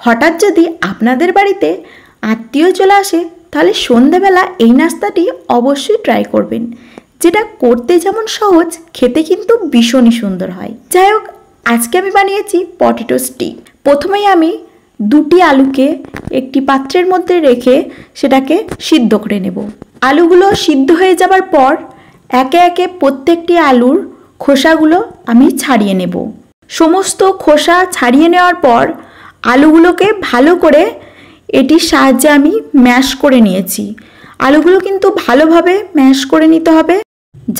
হঠাৎ যদি আপনাদের বাড়িতে আত্মীয় চলে আসে তাহলে সন্ধেবেলা এই নাস্তাটি অবশ্যই ট্রাই করবেন, যেটা করতে যেমন সহজ, খেতে কিন্তু ভীষণই সুন্দর হয়। যাই হোক, আজকে আমি বানিয়েছি পটেটো স্টিক। প্রথমেই আমি দুটি আলুকে একটি পাত্রের মধ্যে রেখে সেটাকে সিদ্ধ করে নেব। আলুগুলো সিদ্ধ হয়ে যাবার পর একে একে প্রত্যেকটি আলুর খোসাগুলো আমি ছাড়িয়ে নেব। সমস্ত খোসা ছাড়িয়ে নেওয়ার পর আলুগুলোকে ভালো করে এটির সাহায্যে আমি ম্যাশ করে নিয়েছি। আলুগুলো কিন্তু ভালোভাবে ম্যাশ করে নিতে হবে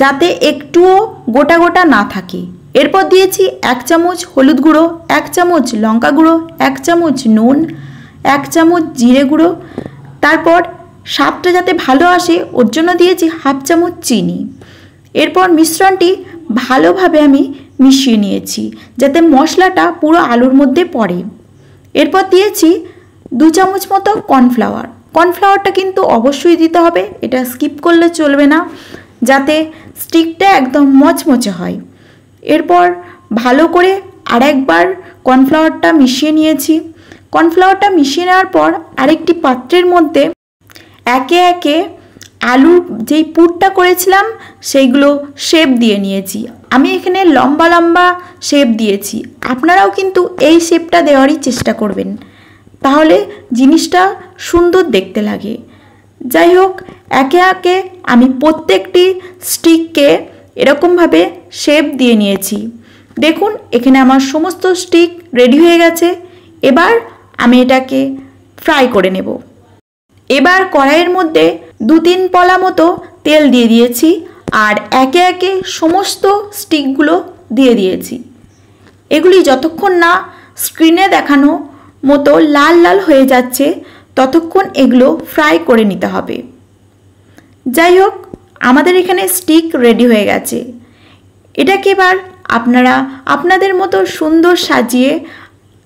যাতে একটুও গোটা গোটা না থাকে। এরপর দিয়েছি 1 চামচ হলুদ গুঁড়ো, 1 চামচ লঙ্কা গুঁড়ো, 1 চামচ নুন, 1 চামচ জিরে গুঁড়ো। তারপর স্বাদটা যাতে ভালো আসে ওর জন্য দিয়েছি 1/2 চামচ চিনি। এরপর মিশ্রণটি ভালোভাবে আমি মিশিয়ে নিয়েছি যাতে মশলাটা পুরো আলুর মধ্যে পড়ে। এরপর দিয়েছি 2 চামচ মতো কর্নফ্লাওয়ার। কর্নফ্লাওয়ারটা কিন্তু অবশ্যই দিতে হবে, এটা স্কিপ করলে চলবে না, যাতে স্টিকটা একদম মচমচে হয়। এরপর ভালো করে আরেকবার কর্নফ্লাওয়ারটা মিশিয়ে নিয়েছি। কর্নফ্লাওয়ারটা মিশিয়ে নেওয়ার পর আরেকটি পাত্রের মধ্যে একে একে আলুর যেই পুরটা করেছিলাম সেইগুলো শেপ দিয়ে নিয়েছি। আমি এখানে লম্বা লম্বা শেপ দিয়েছি, আপনারাও কিন্তু এই শেপটা দেওয়ারই চেষ্টা করবেন, তাহলে জিনিসটা সুন্দর দেখতে লাগে। যাই হোক, একে একে আমি প্রত্যেকটি স্টিককে এরকমভাবে শেপ দিয়ে নিয়েছি। দেখুন, এখানে আমার সমস্ত স্টিক রেডি হয়ে গেছে। এবার আমি এটাকে ফ্রাই করে নেব। এবার কড়াইয়ের মধ্যে 2-3 পলা মতো তেল দিয়ে দিয়েছি আর একে একে সমস্ত স্টিকগুলো দিয়ে দিয়েছি। এগুলি যতক্ষণ না স্ক্রিনে দেখানো মতো লাল লাল হয়ে যাচ্ছে ততক্ষণ এগুলো ফ্রাই করে নিতে হবে। যাই হোক, আমাদের এখানে স্টিক রেডি হয়ে গেছে। এটাকে এবার আপনারা আপনাদের মতো সুন্দর সাজিয়ে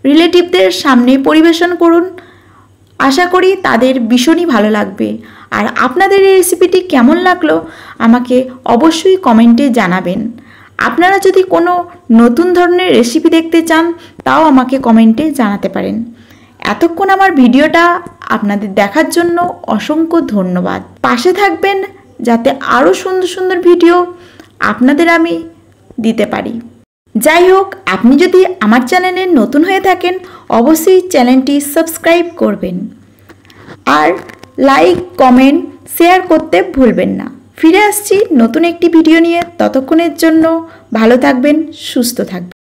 রিলেটিভদের সামনে পরিবেশন করুন। আশা করি তাদের ভীষণই ভালো লাগবে। আর আপনাদের এই রেসিপিটি কেমন লাগলো আমাকে অবশ্যই কমেন্টে জানাবেন। আপনারা যদি কোনো নতুন ধরনের রেসিপি দেখতে চান তাও আমাকে কমেন্টে জানাতে পারেন। এতক্ষণ আমার ভিডিওটা আপনাদের দেখার জন্য অসংখ্য ধন্যবাদ। পাশে থাকবেন যাতে আরও সুন্দর সুন্দর ভিডিও আপনাদের আমি দিতে পারি। যাই হোক, আপনি যদি আমার চ্যানেলে নতুন হয়ে থাকেন অবশ্যই চ্যানেলটি সাবস্ক্রাইব করবেন আর লাইক, কমেন্ট, শেয়ার করতে ভুলবেন না। ফিরে আসছি নতুন একটি ভিডিও নিয়ে। ততক্ষণের জন্য ভালো থাকবেন, সুস্থ থাকবেন।